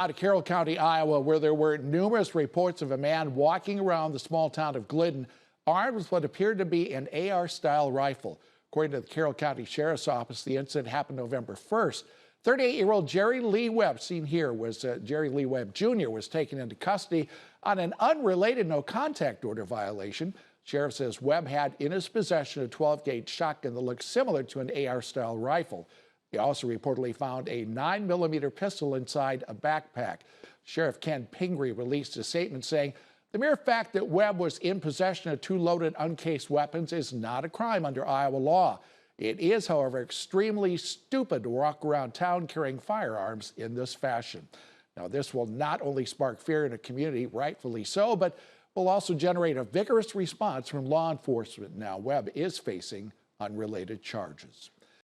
Out of Carroll County, Iowa, where there were numerous reports of a man walking around the small town of Glidden armed with what appeared to be an AR-style rifle. According to the Carroll County Sheriff's Office, the incident happened November 1st. 38-year-old Jerry Lee Webb, seen here, was Jerry Lee Webb Jr. was taken into custody on an unrelated no-contact order violation. Sheriff says Webb had in his possession a 12-gauge shotgun that looked similar to an AR-style rifle. He also reportedly found a 9mm pistol inside a backpack. Sheriff Ken Pingree released a statement saying, "The mere fact that Webb was in possession of two loaded uncased weapons is not a crime under Iowa law. It is, however, extremely stupid to walk around town carrying firearms in this fashion." Now, this will not only spark fear in a community, rightfully so, but will also generate a vigorous response from law enforcement. Now, Webb is facing unrelated charges.